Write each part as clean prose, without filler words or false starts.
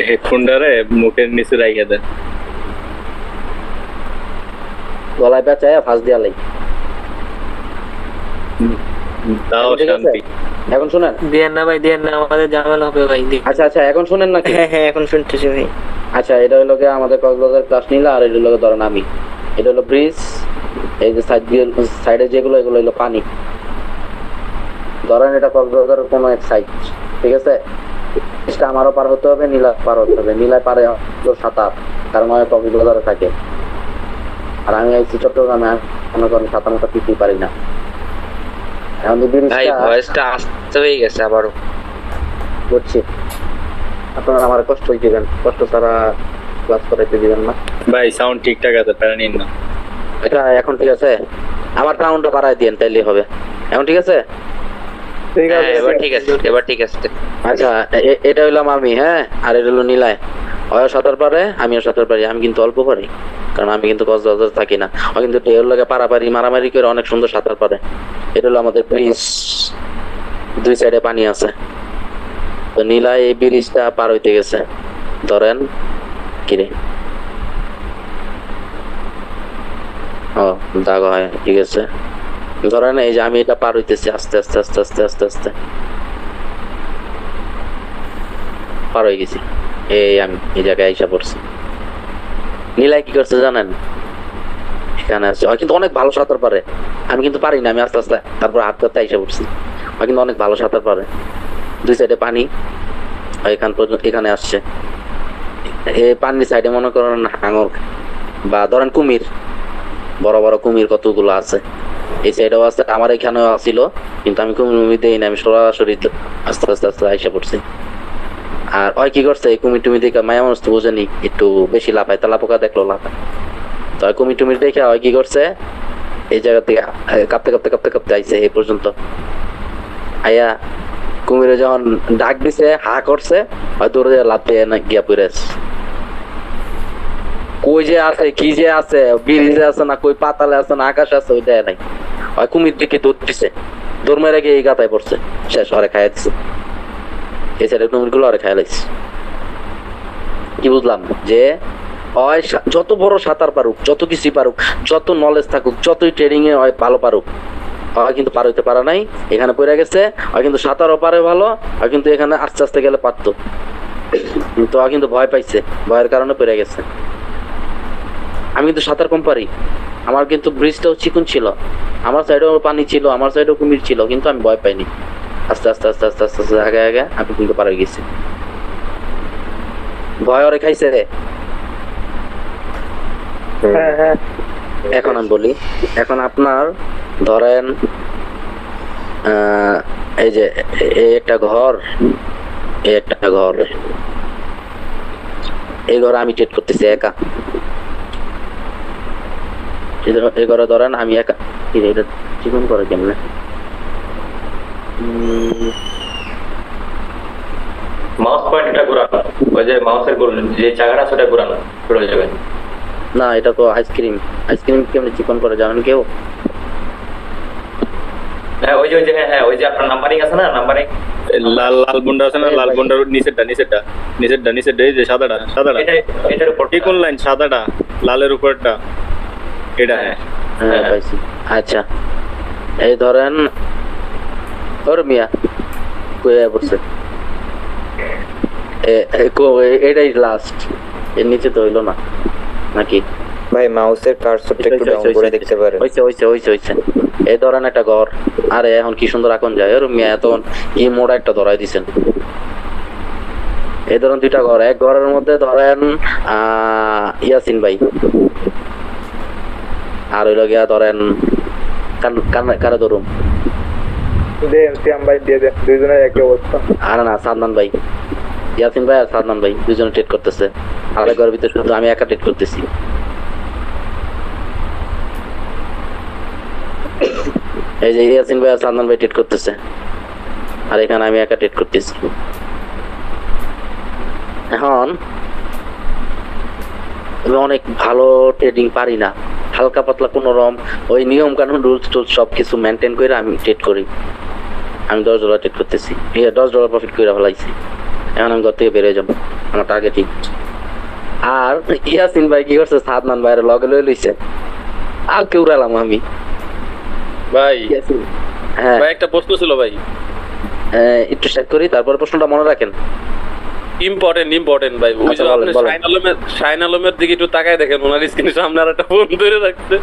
হেডফোনটারে মুখের নিচে রাইখা দেন, গলায় পেঁচায় ফাঁস দিয়া লাই। তাও শান্তি। এখন শুনেন? দিয়েন না ভাই, দিয়েন না, আমাদের ঝামেলা হবে ভাই। আচ্ছা আচ্ছা, এখন শুনেন নাকি? হ্যাঁ হ্যাঁ, এখন শুনতেছি ভাই। আচ্ছা, এটা হলো আমাদের কক্সবাজার ক্লাস নিলা, আর এটা হলো ধরেন আমি, এটা হলো ব্রিজ, এই যে সাইডে যেগুলো এগুলো হলো পানি। ধরেন এটা কক্সবাজারের কোনো এক সাইড, ঠিক আছে? এটা আমারও পার হতে হবে, নীলা পার হতে হবে। নীলায় পারে সাঁতার, কারণ আমি কক্সবাজারে থাকে, আর আমি আইসি চট্টগ্রামে, মনে করেন সাঁতার মতো কিছুই পারি না। ভাই ভয়েসটা আসতে হয়ে গেছে আবারও। বুঝছি, আপনারা আমার কষ্ট দিবেন, কষ্ট ছাড়া ক্লাস করাইতে দিবেন না ভাই। সাউন্ড ঠিকঠাক আছে, প্যারা নিন না। এটা এখন ঠিক আছে? আমার সাউন্ডটা বাড়াই দিয়েন, তাইলেই হবে। এখন ঠিক আছে? এবার ঠিক আছে, এবার ঠিক আছে। আচ্ছা, এটা হইলাম আমি, হ্যাঁ, আর এটা হলো নীলায়। ওয়ও সাঁতার পারে, আমিও সাঁতার পারি। আমি কিন্তু অল্প পারি, কারণ আমি কিন্তু কক্সবাজার থাকি না। ও কিন্তু ঢেউর লাগে পারাপারি মারামারি করে অনেক সুন্দর সাঁতার পারে। এটা হলো আমাদের ব্রিজ, দুই সাইডে পানি আছে। তো নীলা এই ব্রিজটা পার হইতে গেছে, ধরেন কিরে, ও দাগ হয়, ঠিক আছে। ধরেন এই যে আমি এটা পার হইতেছি আস্তে আস্তে আস্তে আস্তে আস্তে আস্তে পার হয়ে গেছি। এই আমি এই জায়গায় আইসা পড়ছি। নীলাই কি করছে জানেন? এখানে আছে, ও কিন্তু অনেক ভালো সাঁতার পারে। আমি কিন্তু পারি না, আমি আস্তে আস্তে তারপর হাত করতে আইসা পড়ছি। ও কিন্তু অনেক ভালো সাঁতার পারে। দুই সাইডে পানি, এখান পর্যন্ত এখানে আসছে। এই পানির সাইডে মনে করেন হাঙর বা ধরেন কুমির, বড় বড় কুমির কতগুলো আছে। এই সাইডেও আছে, আমার এখানেও ছিল, কিন্তু আমি কুমির দেই না, আমি সরাসরি আস্তে আস্তে আস্তে আইসা পড়ছি। আর ওই কি করছে, এই কুমির টুমি দেখে মায়া মানুষ তো বোঝেনি, একটু বেশি লাফায়, তেলা পোকা দেখলো লাফায়। তো ওই কুমির টুমির দেখে ওই কি করছে, এই জায়গা থেকে কাঁপতে কাঁপতে কাঁপতে কাঁপতে আইসে এই পর্যন্ত। আয়া কুমিরে যখন ডাক দিছে, হা করছে, ওই দৌড়ে লাফিয়ে গিয়া পড়ে আছে। কই যে আছে, কি যে আছে, ব্রিজে আছে না, কই পাতালে আছে না, আকাশ আছে, ওই দেয় নাই। ওই কুমির দিকে দৌড় দিছে, দৌড় মেরে গিয়ে এই গাতায় পড়ছে, শেষ হরে খাইয়া দিছে। এই সাইডের কুমির গুলো হরে খাইয়া লাইছে। কি বুঝলাম? যে ওই যত বড় সাঁতার পারুক, যত কিছু পারুক, যত নলেজ থাকুক, যতই ট্রেনিং এ ভালো পারুক, ওই কিন্তু পার হইতে পারে নাই, এখানে পড়ে গেছে। ওই কিন্তু সাঁতারও পারে ভালো, ওই কিন্তু এখানে আস্তে আস্তে গেলে পারতো, কিন্তু ওই কিন্তু ভয় পাইছে, ভয়ের কারণে পড়ে গেছে। আমি কিন্তু সাঁতার কম পারি, আমার কিন্তু ব্রিজটাও চিকন ছিল, আমার সাইডেও পানি ছিল, আমার সাইডেও কুমির ছিল, কিন্তু আমি ভয় পাইনি। আস্তে আস্তে আস্তে আস্তে আস্তে আস্তে আগে আগে আমি কিন্তু পার হয়ে গেছি। ভয় ওরে খাইছে। এখন আমি বলি, এখন আপনার ধরেন এই যে একটা ঘর, এই একটা ঘর, এই ঘরে আমি ট্রেড করতেছি একা। এই ঘরে ধরেন আমি একা, এটা চিকন করে কেমনে, মাউস পয়েন্টটা ঘোরানো, ওই যে মাউসের যে চাকাটা সেটা ঘোরানো, ঘুরে যাবে না। এটা তো আইসক্রিম, আইসক্রিম কেমনে চিকন করে জানেন কেউ? হ্যাঁ ওই যে হ্যাঁ ওই যে আপনার নাম্বারিং আছে না, নাম্বারিং লাল লাল বুন্ডা আছে না, লাল বুন্ডার নিচেরটা নিচেরটা নিচেরটা নিচেরটা, এই যে সাদাটা সাদাটা, এটার উপর কি কোন লাইন, সাদাটা লালের উপরটা, এটা হ্যাঁ হ্যাঁ পাইছি। আচ্ছা, এই ধরেন ওর মিয়া কইয়া পড়ছে, এটাই লাস্ট, এর নিচে তো হইলো না নাকি ভাই মাউসের কার্সরটা একটু ডাউন করে দেখতে পারেন। হইছে হইছে হইছে হইছে। এই ধরেন একটা ঘর, আরে এখন কি সুন্দর আঁকন যায়, ওর মিয়া এতক্ষণ কি মোড়া একটা ধরাই দিছেন। এই ধরেন দুইটা ঘর, এক ঘরের মধ্যে ধরেন ইয়াসিন ভাই, আর হইল গিয়া ধরেন কারা ধরুন, আরে না সাদমান ভাই, ইয়াসিন ভাই আর সাদমান ভাই দুজনে ট্রেড করতেছে, আর এক ঘরের ভিতরে শুধু আমি একা ট্রেড করতেছি। এই যে ইয়াসিন ভাই আর সাদমান ভাই ট্রেড করতেছে, আর এখানে আমি একা ট্রেড করতেছি। এখন আমি অনেক ভালো ট্রেডিং পারি না, হালকা পাতলা কোন রকম ওই নিয়ম কানুন রুলস টুলস সবকিছু মেনটেন করে আমি ট্রেড করি। আমি $10 ট্রেড করতেছি, $10 প্রফিট করে ফেলাইছি। এখন আমি ঘর থেকে বেরিয়ে যাবো, আমার টার্গেট ঠিক। আর ইয়াসিন ভাই কি করছে, সাদমান ভাইয়ের লগে লয়ে লইছে, আর কেউ উড়ালাম আমি। ভাই হ্যাঁ ভাই একটা প্রশ্ন ছিল ভাই, একটু চেক করি, তারপর প্রশ্নটা মনে রাখেন। ইম্পর্টেন্ট ভাই। ওই যে আচ্ছা, বলেন, আপনি বলেন। শাইন আলমের দিকে একটু তাকায় দেখেন, ওনার স্ক্রিনের সামনে আর একটা ফোন ধরে রাখছে,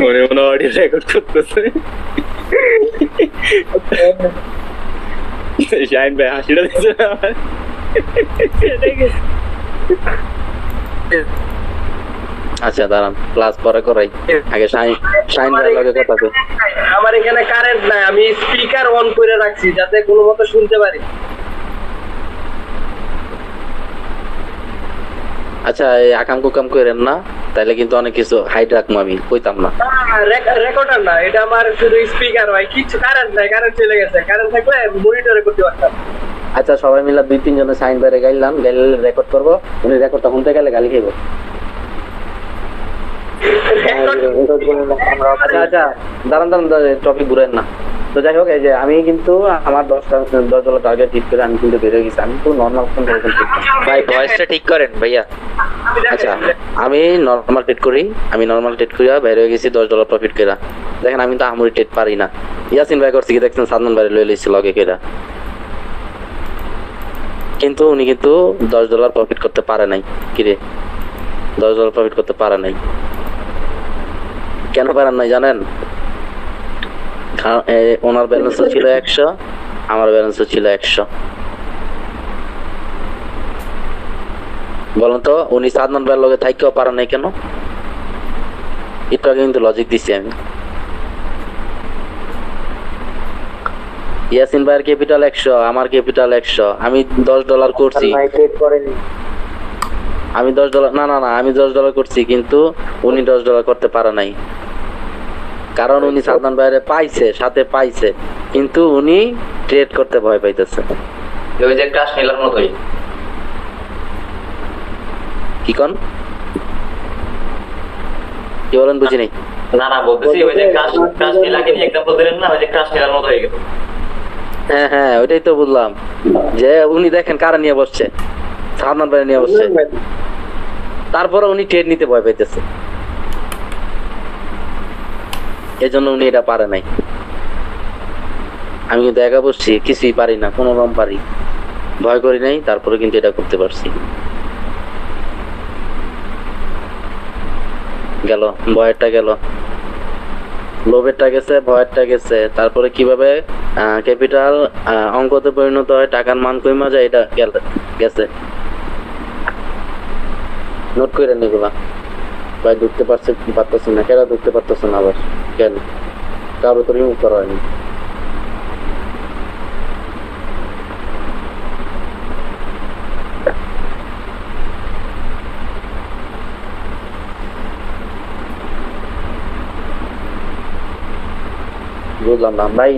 মনে মনে অডিও রেকর্ড করতেছে। শাইন ভাই হাসিটা দিচ্ছে না আমার। আচ্ছা দাঁড়ান, ক্লাস পরে করাই, আগে শাইন ভাইয়ের লগে কথা কই। আমার এখানে কারেন্ট নাই, আমি স্পিকার অন করে রাখছি যাতে কোনো মতো শুনতে পারি। আচ্ছা এই আকাম কুকাম করেন না, তাইলে কিন্তু অনেক কিছু হাইড রাখবো, আমি কইতাম না। রেকর্ডার না, এটা আমার শুধু স্পিকার ভাই, কিছু কারেন্ট নাই, কারেন্ট চলে গেছে, কারেন্ট থাকলে মনিটরে করতে পারতাম। আচ্ছা সবাই মিলে 2-3 জনে সাইন বাইরে গাইলাম, গাইলে রেকর্ড করবো, উনি রেকর্ডটা শুনতে গেলে গালি খাইব। আচ্ছা আচ্ছা দাঁড়ান টপিক ঘুরেন না। তো যাই হোক, এই যে আমি কিন্তু আমার 10 টার্গেট ঠিক করে আমি কিন্তু বেরিয়ে গেছি, আমি তো নর্মাল ভাই ভয়েসটা ঠিক করেন ভাইয়া। আচ্ছা আমি নর্মাল ট্রেড করি, আমি নর্মাল ট্রেড করিয়া বের হয়ে গেছি $10 প্রফিট করা। দেখেন আমি তো আমরি ট্রেড পারি না। ইয়াসিন ভাই করছি কি দেখছেন, সাদমান ভাই লয়ে লইছিল লগে কেরা, কিন্তু উনি কিন্তু $10 প্রফিট করতে পারে নাই। কিরে $10 প্রফিট করতে পারে নাই, কেন পারেন নাই জানেন? ওনার ব্যালেন্স ছিল 100, আমার ব্যালেন্স ছিল 100। বলেন তো উনি সাদমান ভাইয়ের লগে থাইকেও পারে নাই কেন? একটু আগে কিন্তু লজিক দিচ্ছি আমি। ইয়াসিন ভাইয়ের ক্যাপিটাল 100, আমার ক্যাপিটাল 100, আমি $10 করছি, আমি $10 না আমি $10 করছি, কিন্তু উনি $10 করতে পারে নাই, কারণ উনি সাদমান ভাইয়ের পাইছে, সাথে পাইছে, কিন্তু উনি ট্রেড করতে ভয় পাইতেছে। ওই যে ক্রাশ নিলার মতোই। কি কোন কি বলেন বুঝি নাই। না বলতেছি ওই যে ক্রাশ নীলাকে নিয়ে এক্সাম্পল দিলেন না, ওই যে ক্রাশ নীলার মতো হয়ে গেল। হ্যাঁ ওইটাই তো বললাম, যে উনি দেখেন কারা নিয়ে বসছে, সাদমান ভাই নিয়ে বসছে, তারপরে উনি ট্রেড নিতে ভয় পাইতেছে, এজন্য উনি এটা পারে নাই। আমি কিন্তু একা বসছি, কিছুই পারি না, কোনো রকম পারি, ভয় করি নাই, তারপরে কিন্তু এটা করতে পারছি। গেল ভয়েরটা, গেল লোভেরটা গেছে, ভয়েরটা গেছে, তারপরে কিভাবে ক্যাপিটাল অঙ্কতে পরিণত হয়, টাকার মান কমে যায়, এটা গেছে। নোট করে এগুলা ভাই, ঢুকতে পারতেছি না, কেন ঢুকতে পারতেছে না আবার, কেন কারো তো রিমুভ করা হয়নি। বুঝলাম না ভাই।